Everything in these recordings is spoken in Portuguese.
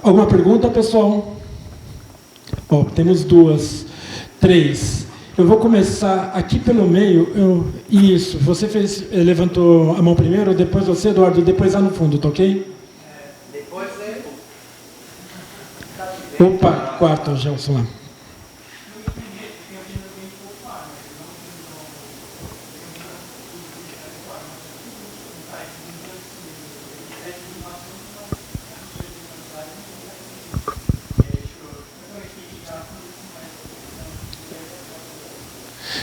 Alguma pergunta, pessoal? Ó, temos 2, 3. Eu vou começar aqui pelo meio. Isso, você levantou a mão primeiro, depois você, Eduardo, depois lá no fundo, tá ok? Depois é... Opa, quarto, Gelson lá.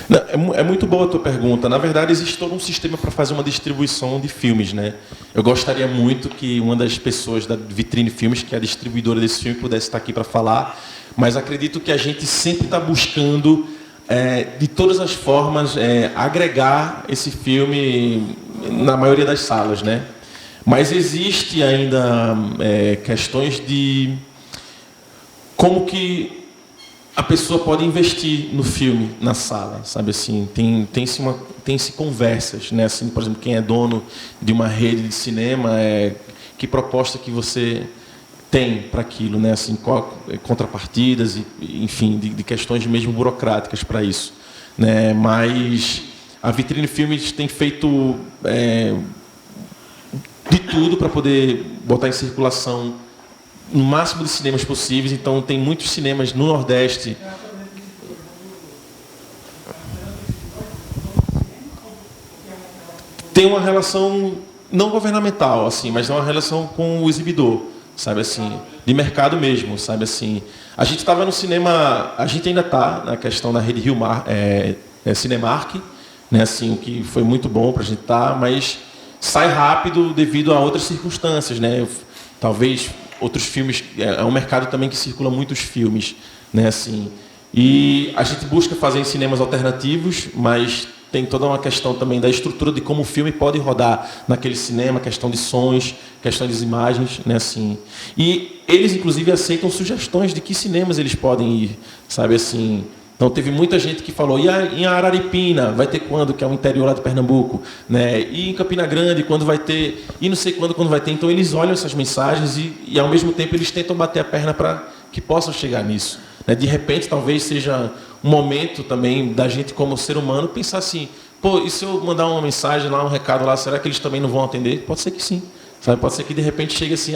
Não, é muito boa a tua pergunta. Na verdade, existe todo um sistema para fazer uma distribuição de filmes, né? Eu gostaria muito que uma das pessoas da Vitrine Filmes, que é a distribuidora desse filme, pudesse estar aqui para falar, mas acredito que a gente sempre está buscando, de todas as formas, agregar esse filme na maioria das salas, né? Mas existe ainda questões de como que a pessoa pode investir no filme, na sala, sabe assim, tem-se conversas, né, assim, por exemplo, quem é dono de uma rede de cinema, que proposta que você tem para aquilo, né, assim, contrapartidas, enfim, de questões mesmo burocráticas para isso, né, mas a Vitrine Filmes tem feito de tudo para poder botar em circulação no máximo de cinemas possíveis. Então tem muitos cinemas no Nordeste. Tem uma relação não governamental, assim, mas é uma relação com o exibidor, sabe assim, de mercado mesmo, sabe assim. A gente estava no cinema, a gente ainda está na questão da rede Rio Mar, Cinemark, né, assim, o que foi muito bom para a gente estar, mas sai rápido devido a outras circunstâncias, né? Talvez outros filmes, é um mercado também que circula muitos filmes, né, assim. E a gente busca fazer em cinemas alternativos, mas tem toda uma questão também da estrutura de como o filme pode rodar naquele cinema, questão de sons, questão de imagens, né, assim. E eles, inclusive, aceitam sugestões de que cinemas eles podem ir, sabe, assim. Então, teve muita gente que falou, e em Araripina, vai ter quando, que é o interior lá de Pernambuco, né? E em Campina Grande, quando vai ter, e não sei quando vai ter. Então, eles olham essas mensagens e ao mesmo tempo, eles tentam bater a perna para que possam chegar nisso, né? De repente, talvez seja um momento também da gente, como ser humano, pensar assim, pô, e se eu mandar uma mensagem lá, um recado lá, será que eles também não vão atender? Pode ser que sim, sabe? Pode ser que, de repente, chegue assim,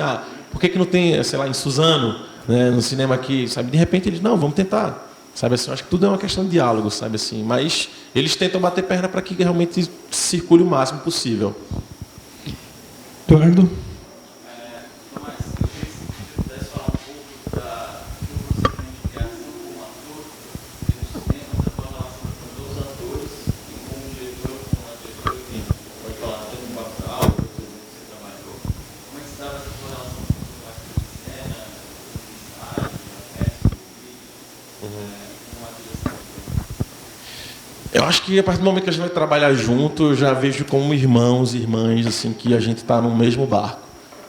por que não tem, sei lá, em Suzano, né, no cinema aqui, sabe? De repente, eles, não, vamos tentar. Sabe assim, eu acho que tudo é uma questão de diálogo, sabe assim, mas eles tentam bater perna para que realmente circule o máximo possível. Eduardo? Tomás, eu queria que você pudesse falar um pouco do procedimento de criação como ator no cinema, da tua relação com os atores e como diretor, como a diretora que pode falar até no papel, por exemplo, que você trabalhou. Como é que se dava essa tua relação com os atores de cena, com o ensaio, a peça, o vídeo? Eu acho que a partir do momento que a gente vai trabalhar junto, eu já vejo como irmãos e irmãs, assim, que a gente está no mesmo barco,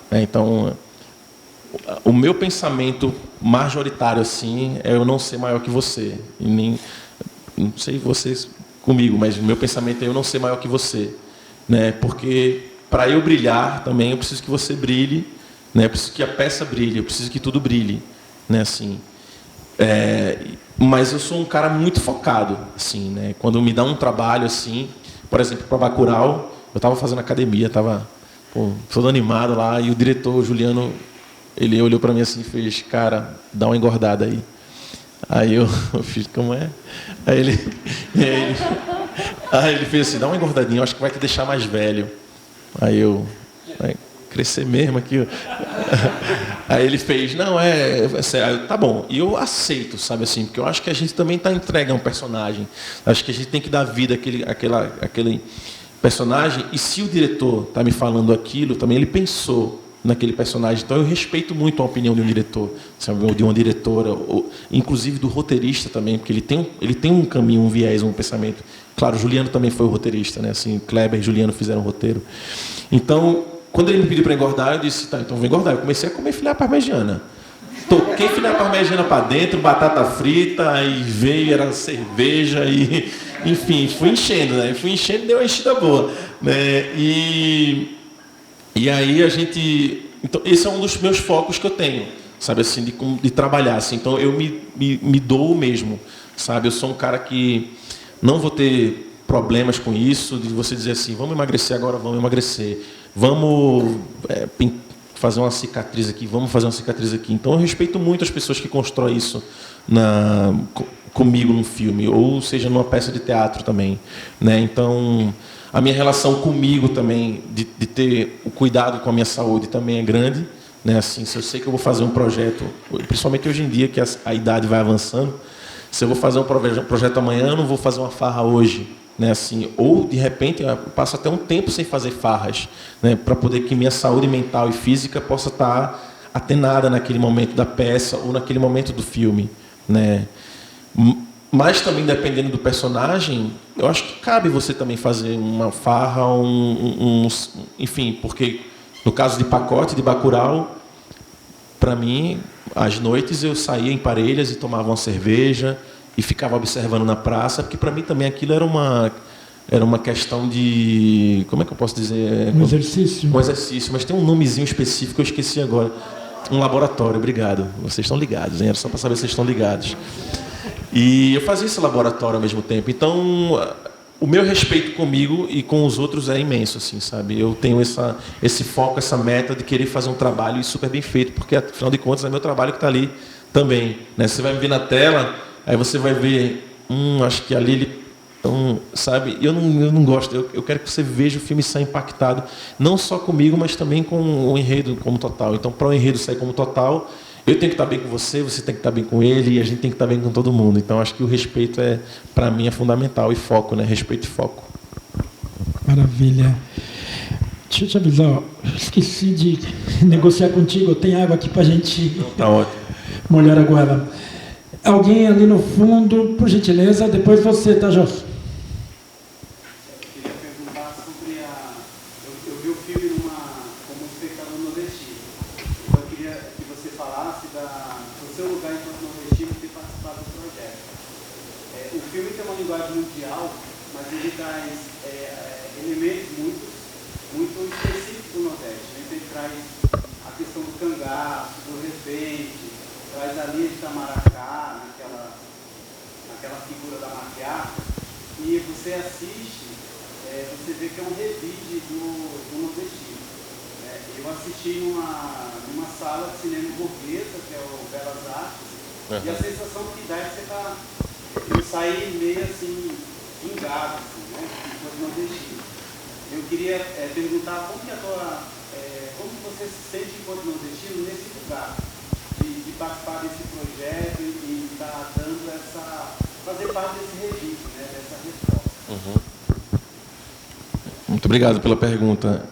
né? Então, o meu pensamento majoritário, assim, é eu não ser maior que você. E nem, não sei vocês comigo, mas o meu pensamento é eu não ser maior que você, né? Porque para eu brilhar também, eu preciso que você brilhe, né? Eu preciso que a peça brilhe, eu preciso que tudo brilhe, né? Assim, mas eu sou um cara muito focado, assim, né? Quando me dá um trabalho assim, por exemplo, para Bacurau, eu estava fazendo academia, estava todo animado lá, e o diretor, Juliano, ele olhou para mim assim e fez, cara, dá uma engordada aí. Aí eu fiz, como é? Aí ele fez assim, dá uma engordadinha, eu acho que vai te deixar mais velho. Aí eu, crescer mesmo aqui. Aí ele fez, não, sério, tá bom. E eu aceito, sabe assim, porque eu acho que a gente também está entregue a um personagem. Acho que a gente tem que dar vida àquele personagem. E se o diretor está me falando aquilo, também ele pensou naquele personagem. Então eu respeito muito a opinião de um diretor, sabe, ou de uma diretora, ou, inclusive do roteirista também, porque ele tem um caminho, um viés, um pensamento. Claro, Juliano também foi o roteirista, né? Assim, Kleber e Juliano fizeram o roteiro. Então, quando ele me pediu para engordar, eu disse, tá, então vou engordar. Eu comecei a comer filé parmegiana. Toquei filé parmegiana para dentro, batata frita, aí veio, era cerveja, e enfim, fui enchendo, né? Fui enchendo e deu uma enchida boa, né? E aí a gente... Então, esse é um dos meus focos que eu tenho, sabe assim, de trabalhar, assim. Então eu me dou mesmo, sabe? Eu sou um cara que não vou ter problemas com isso, de você dizer assim, vamos emagrecer agora, vamos emagrecer, vamos fazer uma cicatriz aqui, vamos fazer uma cicatriz aqui. Então eu respeito muito as pessoas que constroem isso comigo num filme, ou seja, numa peça de teatro também, né? Então a minha relação comigo também, de ter o cuidado com a minha saúde também é grande, né? Assim, se eu sei que eu vou fazer um projeto, principalmente hoje em dia que a idade vai avançando, se eu vou fazer um projeto amanhã, eu não vou fazer uma farra hoje, né? Assim, ou de repente eu passo até um tempo sem fazer farras, né? Para poder que minha saúde mental e física possa estar atenada naquele momento da peça ou naquele momento do filme, né? Mas também, dependendo do personagem, eu acho que cabe você também fazer uma farra, enfim, porque no caso de Pacote, de Bacurau, para mim, às noites eu saía em Parelhas e tomava uma cerveja e ficava observando na praça, porque para mim também aquilo era uma questão de... Como é que eu posso dizer? Um exercício. Um exercício, mas tem um nomezinho específico, eu esqueci agora. Um laboratório, obrigado. Vocês estão ligados, hein? Era só para saber se vocês estão ligados. E eu fazia esse laboratório ao mesmo tempo. Então, o meu respeito comigo e com os outros é imenso, assim, sabe? Eu tenho esse foco, essa meta de querer fazer um trabalho super bem feito, porque, afinal de contas, é meu trabalho que está ali também, né? Você vai me ver na tela, aí você vai ver, acho que ali ele... Então, sabe? Eu não gosto. Eu quero que você veja o filme sair impactado, não só comigo, mas também com o enredo como total. Então, para o enredo sair como total, eu tenho que estar bem com você tem que estar bem com ele, e a gente tem que estar bem com todo mundo. Então, acho que o respeito para mim, é fundamental. E foco, né? Respeito e foco. Maravilha. Deixa eu te avisar, ó, esqueci de negociar contigo. Tem água aqui para a gente Tá ótimo. molhar a goela. Alguém ali no fundo, por gentileza, depois você, tá, Jô? Queria perguntar sobre eu vi o filme como espectador nordestino. Então eu queria que você falasse do seu lugar enquanto nordestino e ter participado do projeto. O filme tem uma linguagem mundial, mas ele traz elementos muito específicos do Nordeste. Ele traz a questão do cangaço, do repente, traz a linha de tamaracá, naquela figura da maquiagem, e você assiste, você vê que é um revide do nordestino. Eu assisti numa sala de cinema burguesa, que é o Belas Artes, e a sensação que dá é que eu saí meio assim, vingado, assim, né, enquanto nordestino. Eu queria perguntar como você se sente enquanto nordestino nesse lugar, de participar desse projeto e estar dando fazer parte desse revide, né, dessa resposta. Uhum. Muito obrigado pela pergunta.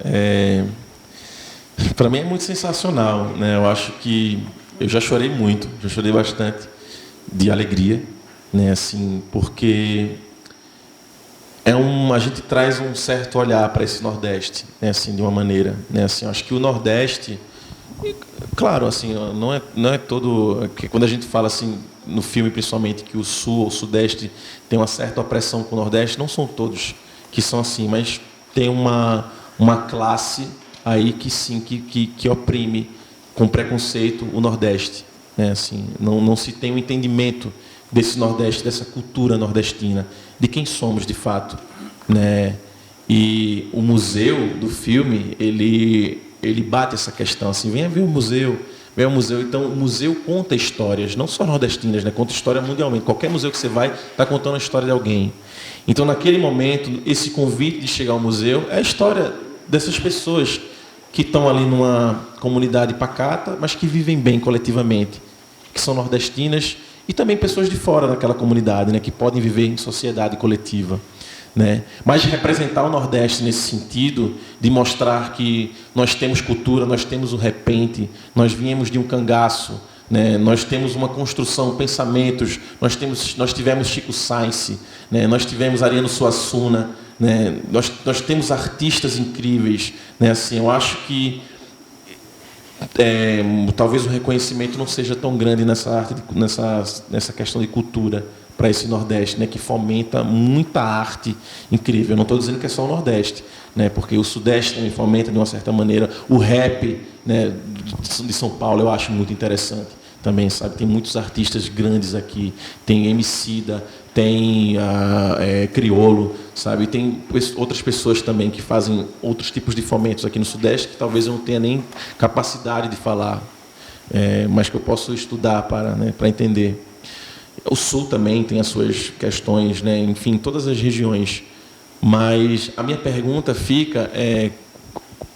Para mim é muito sensacional, né? Eu acho que eu já chorei muito, já chorei bastante de alegria, né? Assim, porque a gente traz um certo olhar para esse Nordeste, né? Assim, de uma maneira, né? Assim, eu acho que o Nordeste, claro, assim, não é todo, que quando a gente fala assim no filme, principalmente, que o Sul ou o Sudeste tem uma certa opressão com o Nordeste, não são todos que são assim, mas tem uma classe aí que sim, que oprime com preconceito o Nordeste, né? Assim, não se tem um entendimento desse Nordeste, dessa cultura nordestina, de quem somos de fato, né? E o museu do filme, ele bate essa questão, assim, venha ver o museu. Então, o museu conta histórias, não só nordestinas, né? Conta história mundialmente. Qualquer museu que você vai, está contando a história de alguém. Então, naquele momento, esse convite de chegar ao museu é a história dessas pessoas que estão ali numa comunidade pacata, mas que vivem bem coletivamente, que são nordestinas e também pessoas de fora daquela comunidade, né? Que podem viver em sociedade coletiva, né? Mas representar o Nordeste nesse sentido, de mostrar que nós temos cultura, nós temos o repente, nós viemos de um cangaço, né? Nós temos uma construção, pensamentos, nós tivemos Chico Sainz, né? Nós tivemos Ariano Suassuna, né? Nós temos artistas incríveis, né? Assim, eu acho que talvez o reconhecimento não seja tão grande nessa arte, nessa questão de cultura, para esse Nordeste, né, que fomenta muita arte incrível. Eu não estou dizendo que é só o Nordeste, né, porque o Sudeste também fomenta, de uma certa maneira, o rap, né, de São Paulo, eu acho muito interessante também, sabe? Tem muitos artistas grandes aqui, tem Emicida, tem Criolo, sabe? Tem outras pessoas também que fazem outros tipos de fomentos aqui no Sudeste, que talvez eu não tenha nem capacidade de falar, mas que eu posso estudar para entender. O Sul também tem as suas questões, né? Enfim, todas as regiões. Mas a minha pergunta fica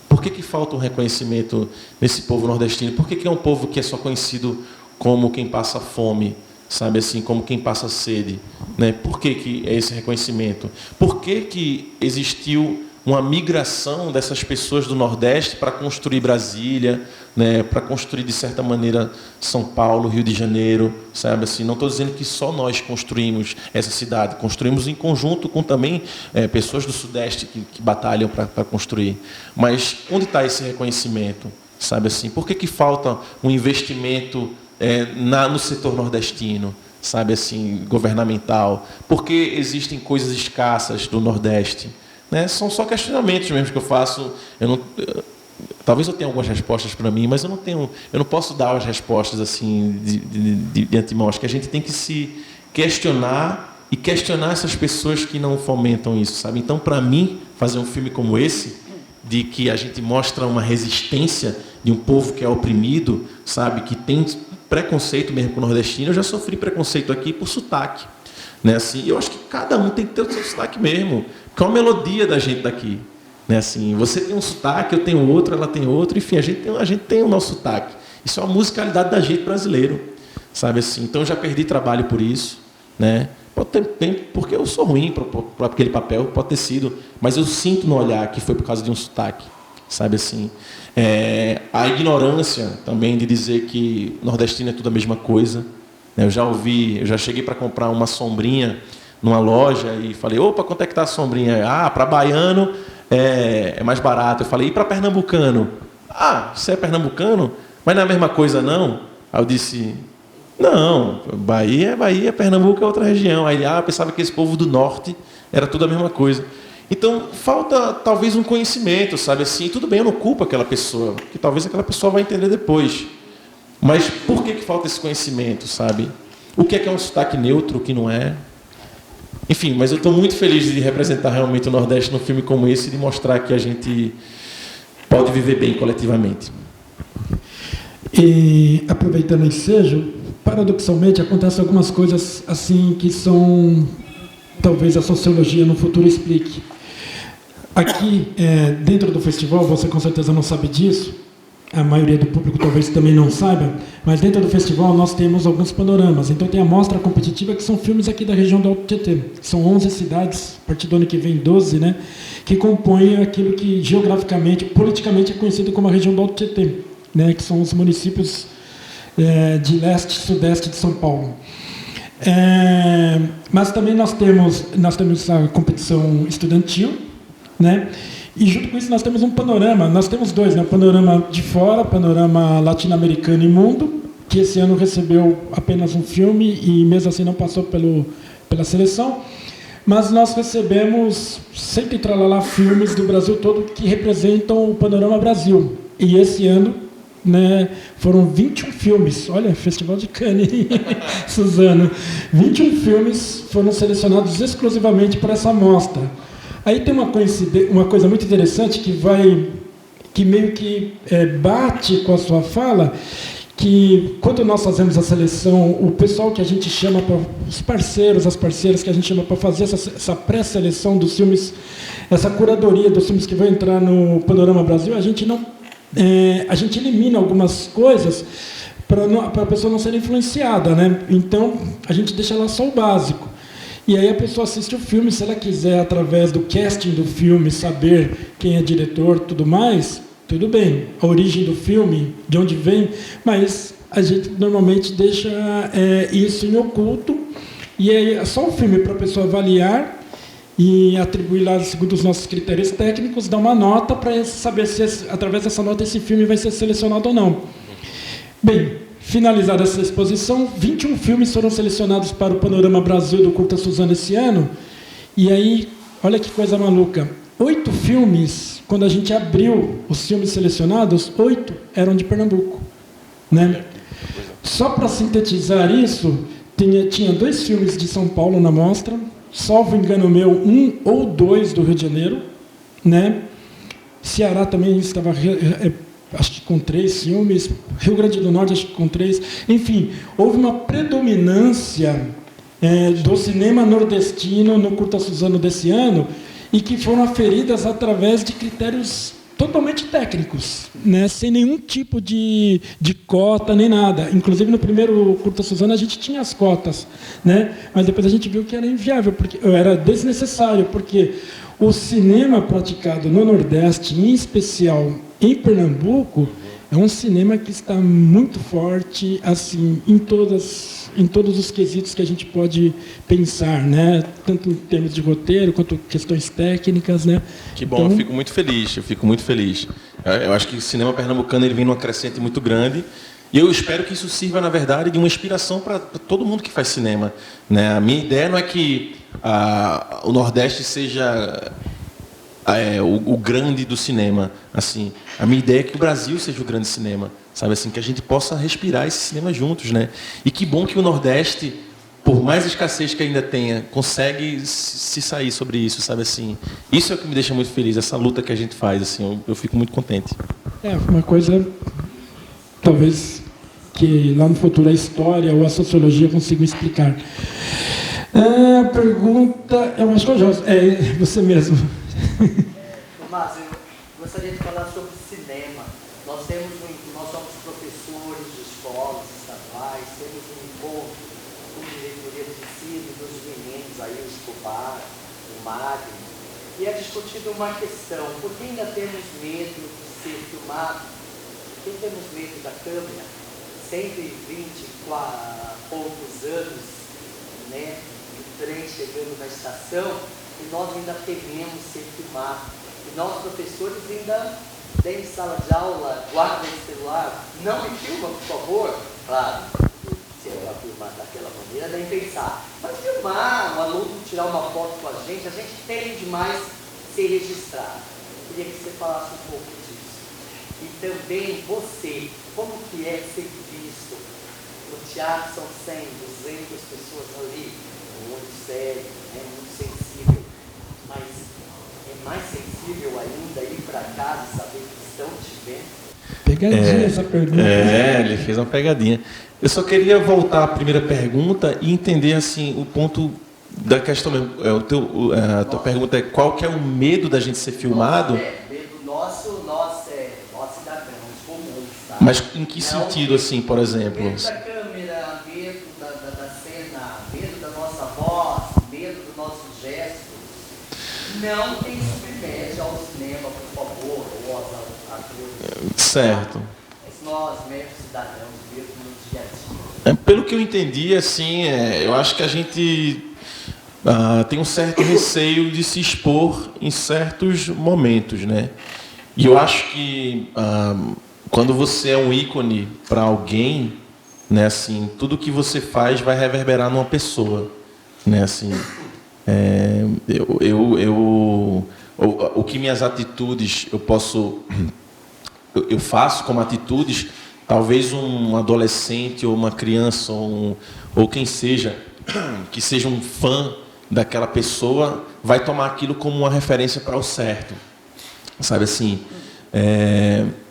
por que falta um reconhecimento nesse povo nordestino? Por que é um povo que é só conhecido como quem passa fome, sabe assim, como quem passa sede, né? Por que é esse reconhecimento? Por que existiu uma migração dessas pessoas do Nordeste para construir Brasília, né? Para construir, de certa maneira, São Paulo, Rio de Janeiro, sabe assim? Não estou dizendo que só nós construímos essa cidade, construímos em conjunto com também pessoas do Sudeste que batalham para construir. Mas onde está esse reconhecimento, sabe assim? Por que falta um investimento no setor nordestino, sabe assim, governamental? Por que existem coisas escassas do Nordeste? Né? São só questionamentos mesmo que eu faço. Talvez eu tenha algumas respostas para mim, mas eu não posso dar as respostas assim de antemão. Acho que a gente tem que se questionar e questionar essas pessoas que não fomentam isso, sabe? Então, para mim, fazer um filme como esse, de que a gente mostra uma resistência de um povo que é oprimido, sabe, que tem preconceito mesmo com o nordestino. Eu já sofri preconceito aqui por sotaque, né? Assim, eu acho que cada um tem que ter o seu sotaque mesmo, porque é uma melodia da gente daqui, né? Assim, você tem um sotaque, eu tenho outro, ela tem outro, enfim, a gente tem o nosso sotaque. Isso é uma musicalidade da gente brasileiro, sabe assim? Então eu já perdi trabalho por isso, né? Pode ter tempo, porque eu sou ruim para aquele papel, pode ter sido, mas eu sinto no olhar que foi por causa de um sotaque, sabe assim? A ignorância também de dizer que nordestino é tudo a mesma coisa. Eu já cheguei para comprar uma sombrinha numa loja e falei, opa, quanto é que está a sombrinha? Para baiano é mais barato. Eu falei, e para pernambucano? Você é pernambucano? Mas não é a mesma coisa, não? Aí eu disse, não, Bahia é Bahia, Pernambuco é outra região. Aí ele, eu pensava que esse povo do norte era tudo a mesma coisa. Então, falta talvez um conhecimento, sabe assim? Tudo bem, eu não culpo aquela pessoa, que talvez aquela pessoa vai entender depois. Mas por que falta esse conhecimento, sabe? O que é um sotaque neutro, o que não é? Enfim, mas eu estou muito feliz de representar realmente o Nordeste num filme como esse e de mostrar que a gente pode viver bem coletivamente. E, aproveitando o ensejo, paradoxalmente, acontecem algumas coisas assim que são... talvez a sociologia no futuro explique. Aqui, dentro do festival, você com certeza não sabe disso, a maioria do público talvez também não saiba, mas dentro do festival nós temos alguns panoramas. Então tem a mostra competitiva, que são filmes aqui da região do Alto Tietê. São 11 cidades, a partir do ano que vem 12, né, que compõem aquilo que geograficamente, politicamente é conhecido como a região do Alto Tietê, né, que são os municípios de leste e sudeste de São Paulo. Mas também nós temos a competição estudantil, né? E junto com isso nós temos um panorama, nós temos dois, né? O panorama de fora, panorama latino-americano e mundo, que esse ano recebeu apenas um filme e mesmo assim não passou pela seleção, mas nós recebemos 100 e tralalá filmes do Brasil todo que representam o panorama Brasil. E esse ano, né, foram 21 filmes, olha, Festival de Cannes, Suzano, 21 filmes foram selecionados exclusivamente para essa mostra. Aí tem uma coisa muito interessante que meio que bate com a sua fala, que quando nós fazemos a seleção, o pessoal que a gente chama, os parceiros, as parceiras que a gente chama para fazer essa pré-seleção dos filmes, essa curadoria dos filmes que vão entrar no Panorama Brasil, a gente elimina algumas coisas para a pessoa não ser influenciada, né? Então, a gente deixa lá só o básico. E aí a pessoa assiste o filme, se ela quiser, através do casting do filme, saber quem é diretor, tudo mais, tudo bem. A origem do filme, de onde vem, mas a gente normalmente deixa isso em oculto. E aí é só o filme para a pessoa avaliar e atribuir lá, segundo os nossos critérios técnicos, dar uma nota para saber se, através dessa nota, esse filme vai ser selecionado ou não. Bem, finalizada essa exposição, 21 filmes foram selecionados para o Panorama Brasil do Curta Suzano esse ano. E aí, olha que coisa maluca. 8 filmes, quando a gente abriu os filmes selecionados, 8 eram de Pernambuco, né? Só para sintetizar isso, tinha 2 filmes de São Paulo na mostra, salvo engano meu, 1 ou 2 do Rio de Janeiro, né? Ceará também estava, acho que com 3 filmes, Rio Grande do Norte acho que com 3, enfim, houve uma predominância do cinema nordestino no Curta Suzano desse ano, e que foram aferidas através de critérios totalmente técnicos, né? Sem nenhum tipo de cota nem nada. Inclusive, no primeiro Curta Suzano, a gente tinha as cotas, né? Mas depois a gente viu que era inviável, porque era desnecessário, porque o cinema praticado no Nordeste, em especial em Pernambuco, é um cinema que está muito forte, assim, em todos os quesitos que a gente pode pensar, né? Tanto em termos de roteiro quanto questões técnicas, né? Que bom, então, eu fico muito feliz. Eu acho que o cinema pernambucano ele vem numa crescente muito grande, e eu espero que isso sirva, na verdade, de uma inspiração para todo mundo que faz cinema, né? A minha ideia não é que o Nordeste seja o grande do cinema, assim. A minha ideia é que o Brasil seja o grande cinema, sabe, assim, que a gente possa respirar esse cinema juntos, né? E que bom que o Nordeste, por mais escassez que ainda tenha, consegue se sair sobre isso, sabe, assim. Isso é o que me deixa muito feliz, essa luta que a gente faz, assim, eu fico muito contente. Uma coisa, talvez, que lá no futuro a história ou a sociologia consigam explicar. A pergunta, eu acho que é você mesmo. Márcio, eu gostaria de falar sobre cinema. Nós somos professores de escolas estaduais, temos um encontro com diretoria de ensino dos meninos aí, o Escobar, o Magno, e é discutida uma questão: por que ainda temos medo de ser filmado? Por que temos medo da câmera? 120 poucos anos, né, de trem chegando na estação, e nós ainda tememos ser filmados. E nós, professores, ainda dentro de sala de aula, guarda esse celular, não me filma, por favor. Claro, se é para filmar daquela maneira, nem pensar. Mas filmar, um aluno tirar uma foto com a gente tem demais ser registrado. Queria que você falasse um pouco disso. E também você, como que é ser visto? No teatro são 100, 200 pessoas ali, muito sério, né, muito sensível. Mas é mais sensível ainda ir para casa e saber que estão te vendo? Pegadinha essa pergunta. Ele fez uma pegadinha. Eu só queria voltar à primeira pergunta e entender assim o ponto da questão mesmo. A tua pergunta é qual que é o medo da gente ser filmado? Medo nosso, nós cidadãos comuns, tá? Mas em que sentido, assim, por exemplo? Medo da câmera, medo da cena, medo da nossa voz, medo dos nossos gestos. Não tem submete ao cinema, por favor, ou aos atores. Certo. Mas nós, meros cidadãos, mesmo no dia a dia. Pelo que eu entendi, assim, eu acho que a gente tem um certo receio de se expor em certos momentos, né? E eu acho que quando você é um ícone para alguém, né, assim, tudo que você faz vai reverberar numa pessoa, né, assim. O que minhas atitudes eu faço como atitudes, talvez um adolescente ou uma criança ou quem seja que seja um fã daquela pessoa vai tomar aquilo como uma referência para o certo, sabe, assim.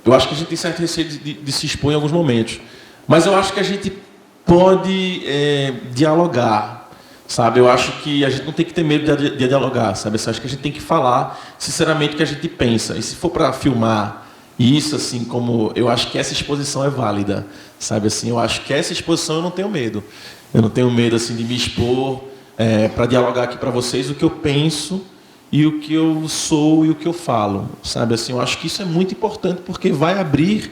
Eu acho que a gente tem certo receio de se expor em alguns momentos, mas eu acho que a gente pode dialogar, sabe? Eu acho que a gente não tem que ter medo de dialogar, sabe? Eu acho que a gente tem que falar sinceramente o que a gente pensa. E se for para filmar isso, assim, como eu acho que essa exposição é válida, sabe? Assim, eu acho que essa exposição eu não tenho medo. Eu não tenho medo, assim, de me expor para dialogar aqui para vocês o que eu penso e o que eu sou e o que eu falo, sabe? Assim, eu acho que isso é muito importante porque vai abrir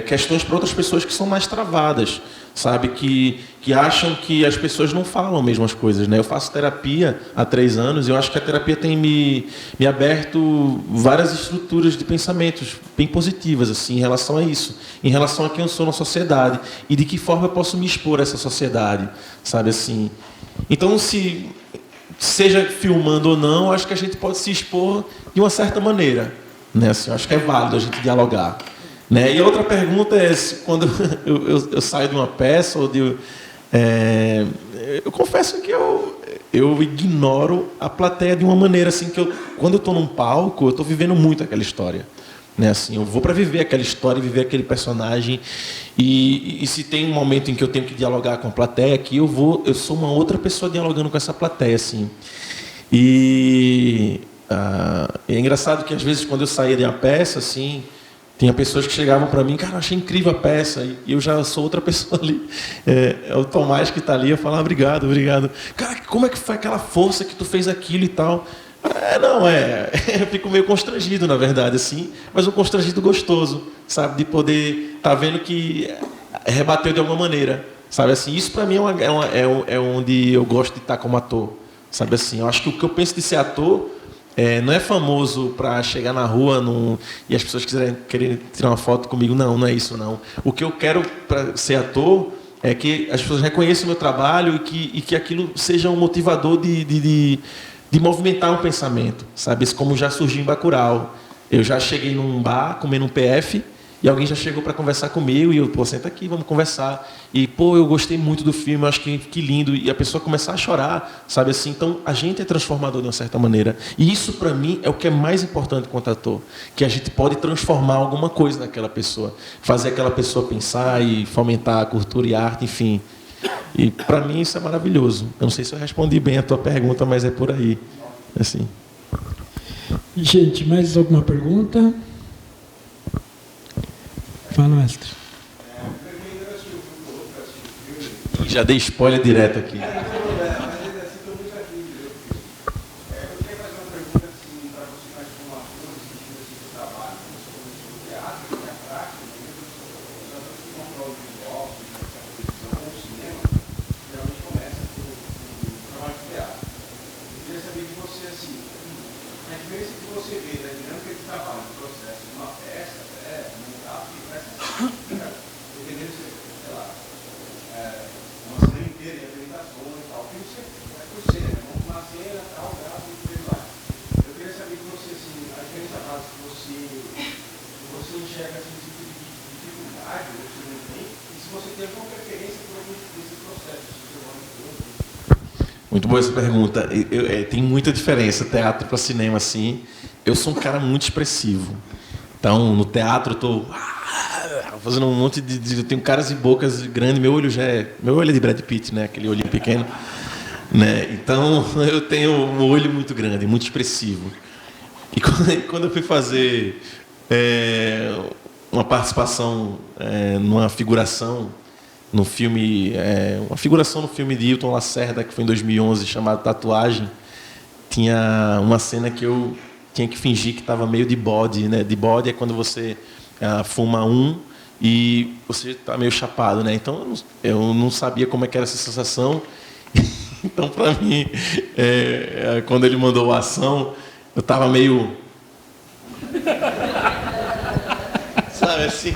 questões para outras pessoas que são mais travadas, sabe? Que acham que as pessoas não falam mesmo as coisas, né? Eu faço terapia há 3 anos e eu acho que a terapia tem me aberto várias estruturas de pensamentos bem positivas, assim, em relação a isso, em relação a quem eu sou na sociedade e de que forma eu posso me expor a essa sociedade, sabe? Assim, então, seja filmando ou não, acho que a gente pode se expor de uma certa maneira, né? Assim, eu acho que é válido a gente dialogar, né? E a outra pergunta é quando eu saio de uma peça ou eu confesso que eu ignoro a plateia de uma maneira assim que quando eu estou num palco eu estou vivendo muito aquela história, né? Assim, eu vou para viver aquela história, viver aquele personagem e se tem um momento em que eu tenho que dialogar com a plateia aqui eu sou uma outra pessoa dialogando com essa plateia, assim. E é engraçado que às vezes quando eu saía de uma peça assim, tinha pessoas que chegavam para mim, cara, eu achei incrível a peça, e eu já sou outra pessoa ali. É o Tomás que está ali, eu falo, obrigado. Cara, como é que foi aquela força que tu fez aquilo e tal? Eu fico meio constrangido, na verdade, assim, mas um constrangido gostoso, sabe? De poder estar vendo que rebateu de alguma maneira, sabe? Assim, isso para mim é onde eu gosto de estar como ator, sabe? Assim, eu acho que o que eu penso de ser ator não é famoso para chegar na rua e as pessoas querem tirar uma foto comigo. Não é isso, não. O que eu quero para ser ator é que as pessoas reconheçam o meu trabalho e que aquilo seja um motivador de movimentar um pensamento, sabe? Isso como já surgiu em Bacurau. Eu já cheguei num bar comendo um PF e alguém já chegou para conversar comigo e eu, senta aqui, vamos conversar. E, eu gostei muito do filme, eu acho que lindo. E a pessoa começar a chorar, sabe assim? Então, a gente é transformador de uma certa maneira. E isso, para mim, é o que é mais importante quanto ator. Que a gente pode transformar alguma coisa naquela pessoa. Fazer aquela pessoa pensar e fomentar a cultura e a arte, enfim. E, para mim, isso é maravilhoso. Eu não sei se eu respondi bem a tua pergunta, mas é por aí. Assim. Gente, mais alguma pergunta? Fala, mestre. Já dei spoiler direto aqui. Muito boa essa pergunta. Tem muita diferença teatro para cinema, assim. Eu sou um cara muito expressivo. Então, no teatro, eu estou fazendo um monte eu tenho caras e bocas grandes. Meu olho é de Brad Pitt, né? Aquele olhinho pequeno. Né? Então, eu tenho um olho muito grande, muito expressivo. E quando eu fui fazer uma participação numa figuração no filme, uma figuração no filme de Hilton Lacerda, que foi em 2011, chamado Tatuagem, tinha uma cena que eu tinha que fingir que estava meio de bode, né? De bode é quando você fuma e você está meio chapado, né? Então eu não sabia como é que era essa sensação. Então, para mim, quando ele mandou a ação, eu estava meio... Sabe assim?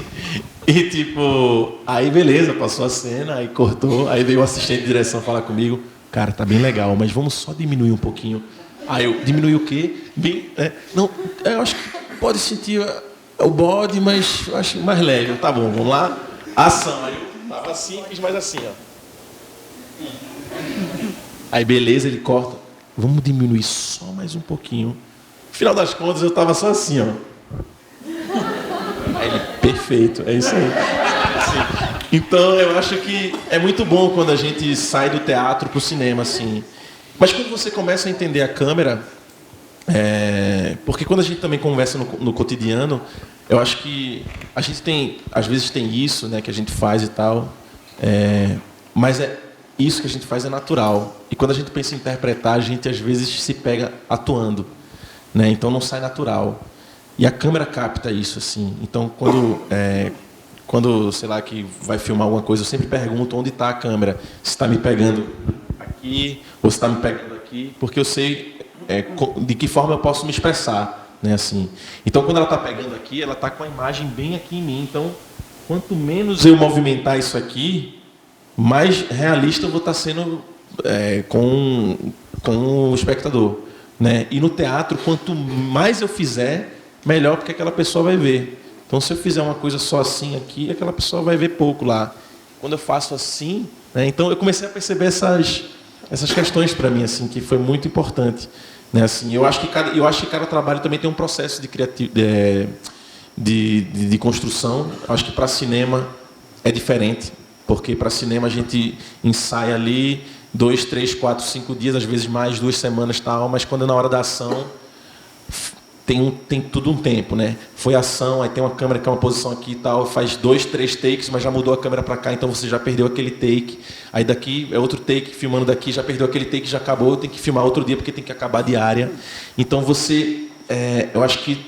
E tipo, aí beleza, passou a cena, aí cortou, aí veio o assistente de direção falar comigo, cara, tá bem legal, mas vamos só diminuir um pouquinho. Aí eu, diminuir o quê? Não, eu acho que pode sentir o bode, mas eu acho mais leve. Tá bom, vamos lá. Ação. Aí eu tava assim, fiz mais assim, ó. Aí beleza, ele corta. Vamos diminuir só mais um pouquinho. No final das contas, eu tava só assim, ó. Aí ele, perfeito, é isso aí. Assim. Então, eu acho que é muito bom quando a gente sai do teatro pro cinema, assim. Mas quando você começa a entender a câmera, porque quando a gente também conversa no cotidiano, eu acho que a gente tem, às vezes tem isso, né, que a gente faz e tal, mas isso que a gente faz é natural. E quando a gente pensa em interpretar, a gente às vezes se pega atuando, né? Então não sai natural. E a câmera capta isso, assim. Então quando sei lá, que vai filmar alguma coisa, eu sempre pergunto onde está a câmera. Se está me pegando aqui ou se está me pegando aqui, porque eu sei de que forma eu posso me expressar, né? Assim. Então quando ela está pegando aqui, ela está com a imagem bem aqui em mim. Então quanto menos eu movimentar isso aqui, mais realista eu vou estar sendo com o espectador, né? E no teatro, quanto mais eu fizer, melhor, porque aquela pessoa vai ver. Então, se eu fizer uma coisa só assim aqui, aquela pessoa vai ver pouco lá. Quando eu faço assim, né? Então eu comecei a perceber essas questões para mim, assim, que foi muito importante, né? Assim, eu acho que cada trabalho também tem um processo de construção. Eu acho que para cinema é diferente, porque para cinema a gente ensaia ali 2, 3, 4, 5 dias, às vezes mais, 2 semanas, tal, mas quando é na hora da ação tem tudo um tempo, né? Foi ação, aí tem uma câmera que é uma posição aqui e tal, faz 2, 3 takes, mas já mudou a câmera para cá, então você já perdeu aquele take. Aí daqui é outro take, filmando daqui, já perdeu aquele take, já acabou, tem que filmar outro dia porque tem que acabar a diária. Então eu acho que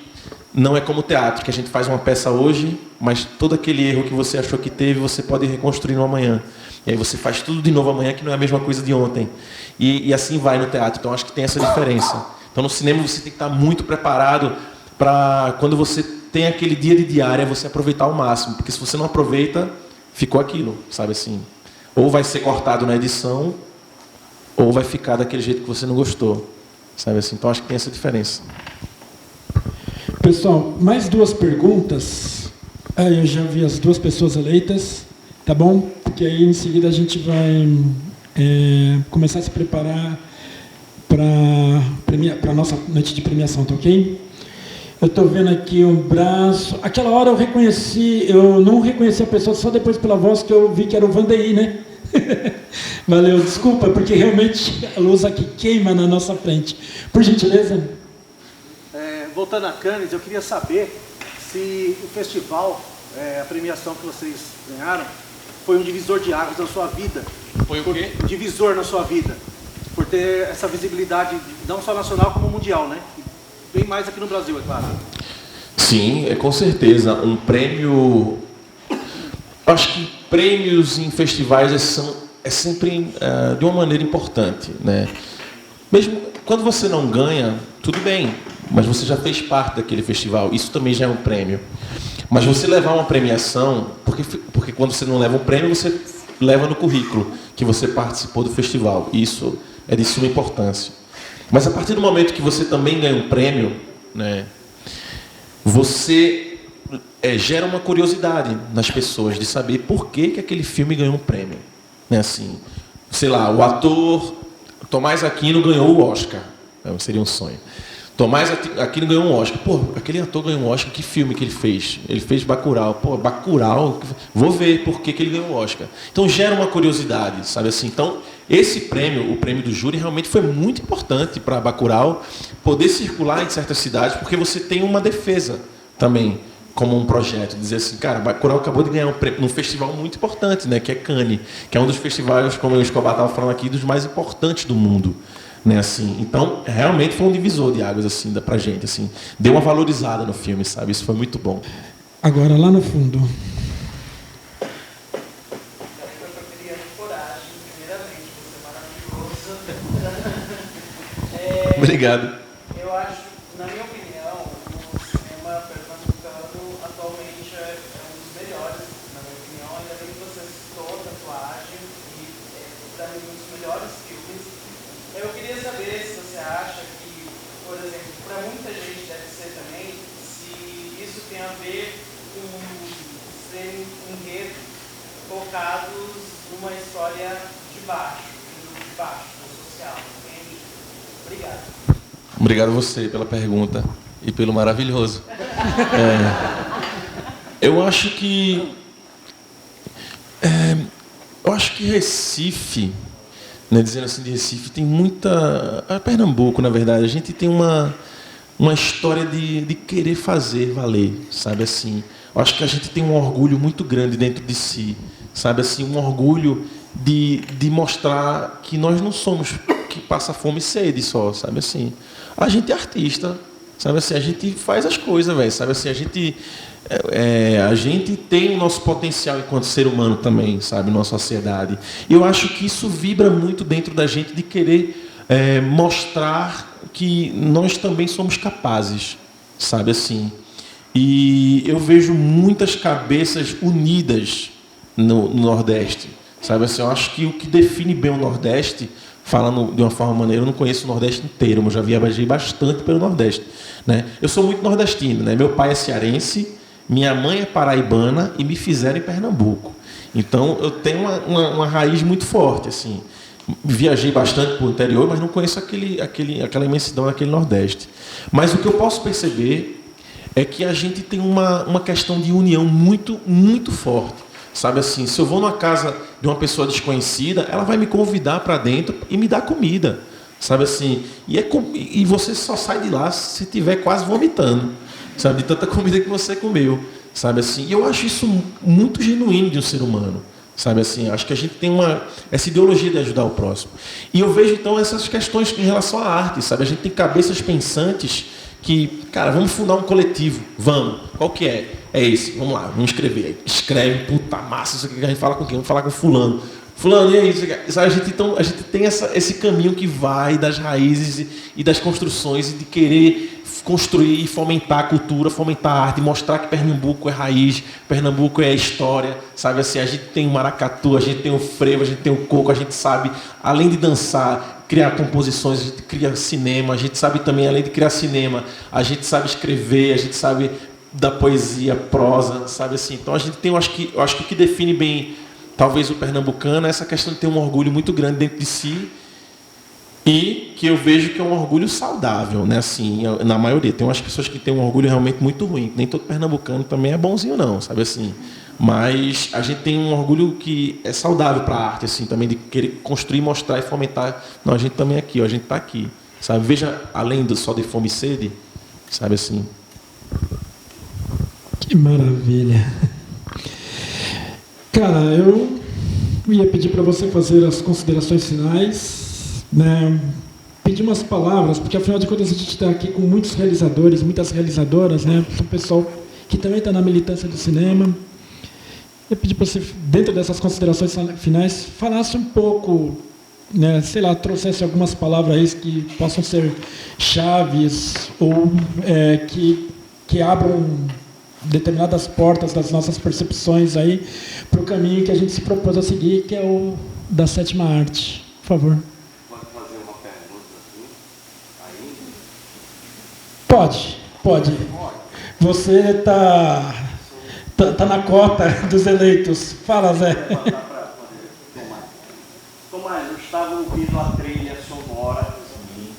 não é como teatro, que a gente faz uma peça hoje, mas todo aquele erro que você achou que teve, você pode reconstruir no amanhã. E aí você faz tudo de novo amanhã, que não é a mesma coisa de ontem. E assim vai no teatro. Então acho que tem essa diferença. Então, no cinema, você tem que estar muito preparado para, quando você tem aquele dia de diária, você aproveitar ao máximo. Porque se você não aproveita, ficou aquilo, sabe assim? Ou vai ser cortado na edição, ou vai ficar daquele jeito que você não gostou, sabe assim? Então, acho que tem essa diferença. Pessoal, mais 2 perguntas. Eu já vi as 2 pessoas eleitas, tá bom? Porque aí, em seguida, a gente vai começar a se preparar para a nossa noite de premiação, tá ok? Eu estou vendo aqui um braço. Aquela hora eu não reconheci a pessoa, só depois pela voz que eu vi que era o Vandeir, né? Valeu, desculpa, porque realmente a luz aqui queima na nossa frente. Por gentileza. Voltando a Cannes, eu queria saber se o festival, a premiação que vocês ganharam, foi um divisor de águas na sua vida. Foi o quê? Divisor na sua vida. Por ter essa visibilidade, não só nacional, como mundial, né? Bem mais aqui no Brasil, é claro. Sim, com certeza. Um prêmio... Acho que prêmios em festivais é sempre de uma maneira importante, né? Mesmo quando você não ganha, tudo bem, mas você já fez parte daquele festival. Isso também já é um prêmio. Mas você levar uma premiação... Porque quando você não leva um prêmio, você leva no currículo que você participou do festival. Isso é de suma importância. Mas a partir do momento que você também ganha um prêmio, né, você gera uma curiosidade nas pessoas de saber por que aquele filme ganhou um prêmio. Né, assim, sei lá, o ator Tomás Aquino ganhou o Oscar. Seria um sonho. Tomás Aquino ganhou um Oscar. Pô, aquele ator ganhou um Oscar, que filme que ele fez? Ele fez Bacurau. Pô, Bacurau, vou ver por que ele ganhou o Oscar. Então gera uma curiosidade, sabe assim? Então, esse prêmio, o prêmio do júri, realmente foi muito importante para Bacurau poder circular em certas cidades, porque você tem uma defesa também, como um projeto. Dizer assim, cara, Bacurau acabou de ganhar um prêmio num festival muito importante, né, que é Cannes, que é um dos festivais, como o Escobar estava falando aqui, dos mais importantes do mundo. Né, assim, então realmente foi um divisor de águas assim, pra gente, assim, deu uma valorizada no filme, sabe? Isso foi muito bom. Agora lá no fundo. Obrigado. Eu acho, na minha opinião, o cinema pernambucano atualmente é um dos melhores, na minha opinião, ainda bem que você citou a tatuagem e para mim um dos melhores filmes. Eu queria saber se você acha que, por exemplo, para muita gente deve ser também, se isso tem a ver com ser enredos focados numa história de baixo, no social, entende? Obrigado. Obrigado a você pela pergunta e pelo maravilhoso. Eu acho que Recife, né, dizendo assim de Recife, tem muita... Pernambuco, na verdade, a gente tem uma história de querer fazer valer, sabe assim? Eu acho que a gente tem um orgulho muito grande dentro de si, sabe assim? Um orgulho de mostrar que nós não somos que passa fome e sede só, sabe assim. A gente é artista, sabe assim, a gente faz as coisas, velho, sabe assim, a gente tem o nosso potencial enquanto ser humano também, sabe, na sociedade. E eu acho que isso vibra muito dentro da gente de querer mostrar que nós também somos capazes, sabe assim. E eu vejo muitas cabeças unidas no Nordeste, sabe assim. Eu acho que o que define bem o Nordeste, falando de uma forma maneira, eu não conheço o Nordeste inteiro, mas já viajei bastante pelo Nordeste, né? Eu sou muito nordestino, né? Meu pai é cearense, minha mãe é paraibana e me fizeram em Pernambuco. Então eu tenho uma raiz muito forte, assim. Viajei bastante para o interior, mas não conheço aquela imensidão daquele Nordeste. Mas o que eu posso perceber é que a gente tem uma questão de união muito, muito forte. Sabe assim, se eu vou numa casa de uma pessoa desconhecida, ela vai me convidar para dentro e me dar comida. Sabe assim, e você só sai de lá se estiver quase vomitando, sabe, de tanta comida que você comeu. Sabe assim, e eu acho isso muito genuíno de um ser humano. Sabe assim, acho que a gente tem essa ideologia de ajudar o próximo. E eu vejo então essas questões em relação à arte, sabe? A gente tem cabeças pensantes que, cara, vamos fundar um coletivo, vamos. Qual que é? É esse, vamos lá, vamos escrever. Escreve, puta massa, isso aqui que a gente fala com quem? Vamos falar com fulano. Fulano, e aí? Sabe, a gente tem esse caminho que vai das raízes e das construções e de querer construir e fomentar a cultura, fomentar a arte, mostrar que Pernambuco é raiz, Pernambuco é história, sabe assim, a gente tem o maracatu, a gente tem o frevo, a gente tem o coco, a gente sabe, além de dançar, criar composições, a gente cria cinema, a gente sabe também, além de criar cinema, a gente sabe escrever, a gente sabe da poesia, prosa, sabe assim, então a gente tem, eu acho que o que define bem, talvez o pernambucano, é essa questão de ter um orgulho muito grande dentro de si, e que eu vejo que é um orgulho saudável, né? Assim, na maioria. Tem umas pessoas que têm um orgulho realmente muito ruim. Nem todo pernambucano também é bonzinho, não, sabe assim. Mas a gente tem um orgulho que é saudável para a arte, assim, também de querer construir, mostrar e fomentar. Não, a gente também é aqui, ó, a gente está aqui, sabe? Veja, além só de fome e sede, sabe assim. Que maravilha. Cara, eu ia pedir para você fazer as considerações finais. Né, pedir umas palavras, porque afinal de contas a gente está aqui com muitos realizadores, muitas realizadoras, né, um pessoal que também está na militância do cinema. Eu pedi para você, dentro dessas considerações finais, falasse um pouco, né, sei lá, trouxesse algumas palavras aí que possam ser chaves ou que abram determinadas portas das nossas percepções aí para o caminho que a gente se propôs a seguir, que é o da sétima arte. Por favor. Pode. Você está na cota dos eleitos. Fala, Zé. Tomás, eu estava ouvindo a trilha sonora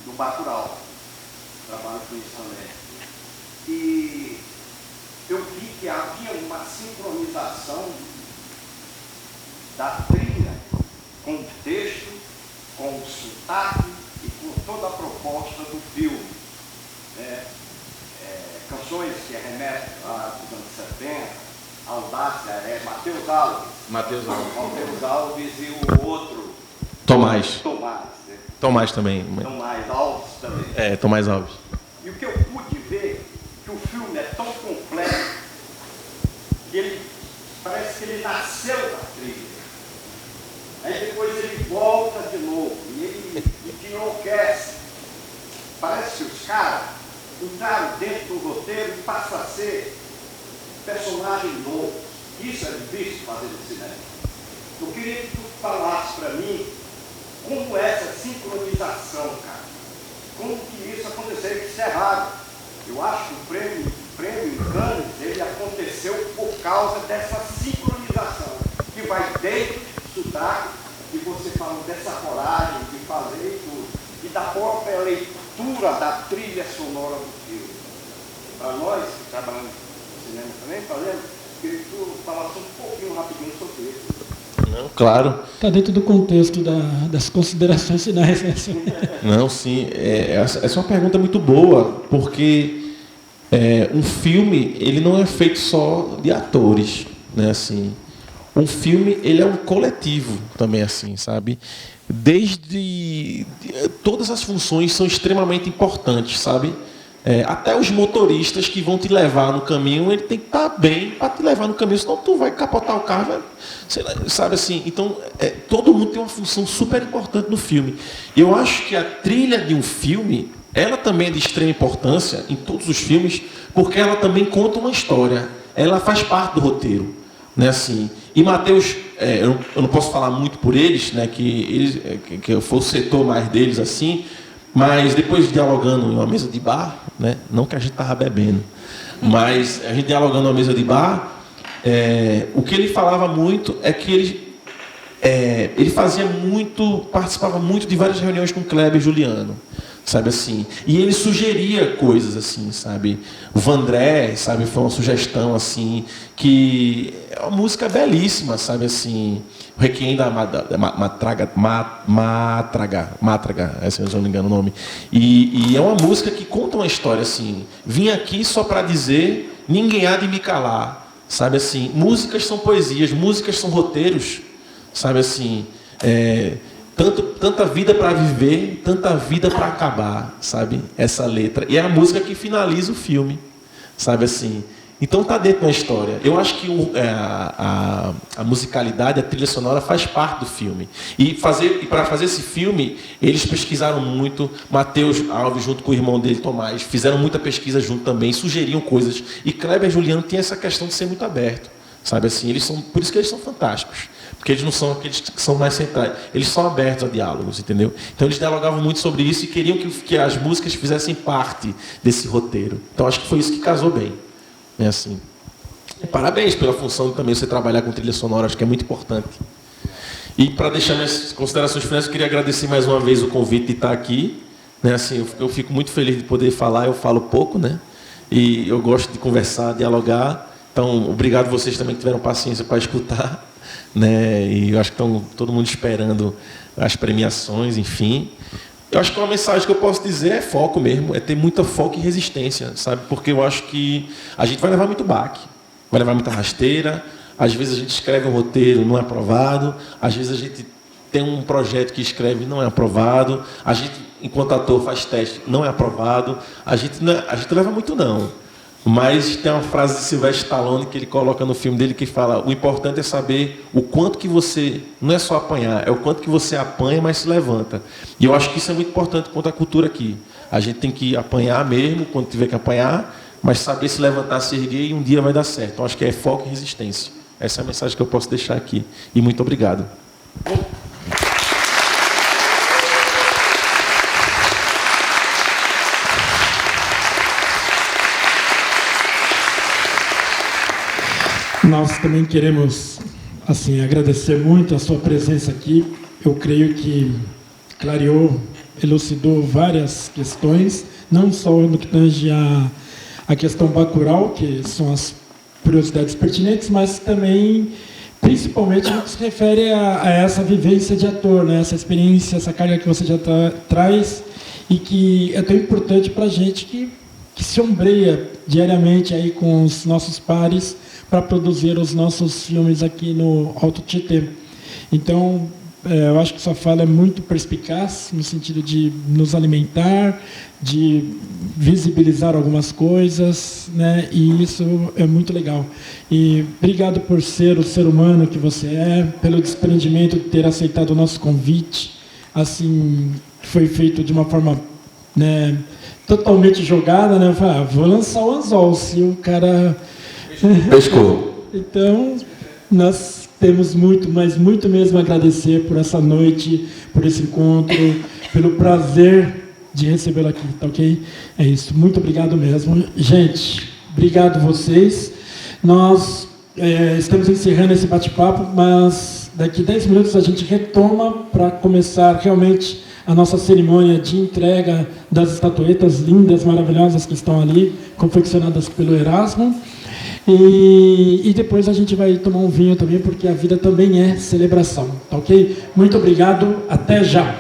do Bacurau, trabalho com isso também. E eu vi que havia uma sincronização da trilha com o texto, com o sotaque e com toda a proposta do filme. Canções que remetem aos anos 70, Audácia, Matheus Alves e o outro... Tomás também. Tomás Alves também. Tomás Alves. E o que eu pude ver, que o filme é tão complexo, que parece que ele nasceu da trilha. Aí depois ele volta de novo, e ele te enlouquece. Parece que os caras entraram dentro do roteiro e passam a ser personagem novo. Isso é difícil fazer no cinema. Eu queria que tu falasse para mim como é essa sincronização, cara. Como que isso aconteceu em Cerrado. Eu acho que o prêmio em Cannes, ele aconteceu por causa dessa sincronização, que vai desde o sotaque, e você falou dessa coragem de fazer tudo, e da própria leitura da trilha sonora do filme. Para nós, que trabalhamos no cinema também, queria que tu falasse um pouquinho rapidinho sobre isso. Não, claro. Está dentro do contexto das considerações finais. Não, sim. Essa é uma pergunta muito boa, porque um filme ele não é feito só de atores, né? Assim, um filme, ele é um coletivo também, assim, sabe? Todas as funções são extremamente importantes, sabe? Até os motoristas que vão te levar no caminho, ele tem que estar bem para te levar no caminho, senão tu vai capotar o carro, sabe assim? Então, todo mundo tem uma função super importante no filme. Eu acho que a trilha de um filme, ela também é de extrema importância em todos os filmes, porque ela também conta uma história, ela faz parte do roteiro, né? Assim, e Mateus, eu não posso falar muito por eles, né? Que eu for o setor mais deles assim. Mas depois dialogando em uma mesa de bar, né? Não que a gente estava bebendo, mas a gente dialogando em uma mesa de bar, o que ele falava muito é que ele participava muito de várias reuniões com Kleber e Juliano, sabe assim, e ele sugeria coisas assim, sabe, o Vandré, sabe, foi uma sugestão assim, que é uma música belíssima, sabe assim, o Requiem da Mátraga, se eu não me engano o nome, e é uma música que conta uma história assim, vim aqui só para dizer, ninguém há de me calar, sabe assim, músicas são poesias, músicas são roteiros, sabe assim, tanta vida para viver, tanta vida para acabar, sabe? Essa letra. E é a música que finaliza o filme, sabe assim? Então está dentro da história. Eu acho que a musicalidade, a trilha sonora faz parte do filme. E para fazer esse filme, eles pesquisaram muito. Mateus Alves, junto com o irmão dele, Tomás, fizeram muita pesquisa junto também, sugeriam coisas. E Kleber e Juliano têm essa questão de ser muito aberto, sabe assim? Por isso que eles são fantásticos. Porque eles não são aqueles que são mais centrais. Eles são abertos a diálogos, entendeu? Então eles dialogavam muito sobre isso e queriam que as músicas fizessem parte desse roteiro. Então acho que foi isso que casou bem. É assim. Parabéns pela função de também você trabalhar com trilha sonora, acho que é muito importante. E para deixar minhas considerações finais, eu queria agradecer mais uma vez o convite de estar aqui. Né? Assim, eu fico muito feliz de poder falar, eu falo pouco, né? E eu gosto de conversar, dialogar. Então, obrigado vocês também que tiveram paciência para escutar. Né? E eu acho que estão todo mundo esperando as premiações, enfim. Eu acho que uma mensagem que eu posso dizer é foco mesmo, é ter muita foco e resistência, sabe? Porque eu acho que a gente vai levar muito baque, vai levar muita rasteira, às vezes a gente escreve um roteiro, não é aprovado, às vezes a gente tem um projeto que escreve, não é aprovado, a gente, enquanto ator, faz teste, não é aprovado, a gente leva muito não. Mas tem uma frase de Sylvester Stallone que ele coloca no filme dele que fala: o importante é saber o quanto que você, não é só apanhar, é o quanto que você apanha, mas se levanta. E eu acho que isso é muito importante quanto à cultura aqui. A gente tem que apanhar mesmo, quando tiver que apanhar, mas saber se levantar, se erguer e um dia vai dar certo. Então acho que é foco e resistência. Essa é a mensagem que eu posso deixar aqui. E muito obrigado. Nós também queremos assim, agradecer muito a sua presença aqui. Eu creio que clareou, elucidou várias questões, não só no que tange a questão Bacurau, que são as curiosidades pertinentes, mas também, principalmente, no que se refere a essa vivência de ator, né? Essa experiência, essa carga que você já traz e que é tão importante para a gente que se ombreia diariamente aí com os nossos pares para produzir os nossos filmes aqui no Alto Tietê. Então, eu acho que sua fala é muito perspicaz, no sentido de nos alimentar, de visibilizar algumas coisas, né? E isso é muito legal. E obrigado por ser o ser humano que você é, pelo desprendimento de ter aceitado o nosso convite. Assim, foi feito de uma forma, né, totalmente jogada, né? Eu falei, vou lançar o anzol, se o cara... Pescou. Então, nós temos muito, mas muito mesmo a agradecer por essa noite, por esse encontro, pelo prazer de recebê-lo aqui, tá ok? É isso, muito obrigado mesmo. Gente, obrigado vocês. Nós estamos encerrando esse bate-papo, mas daqui 10 minutos a gente retoma para começar realmente a nossa cerimônia de entrega das estatuetas lindas, maravilhosas que estão ali, confeccionadas pelo Erasmo. E depois a gente vai tomar um vinho também, porque a vida também é celebração, tá ok? Muito obrigado, até já!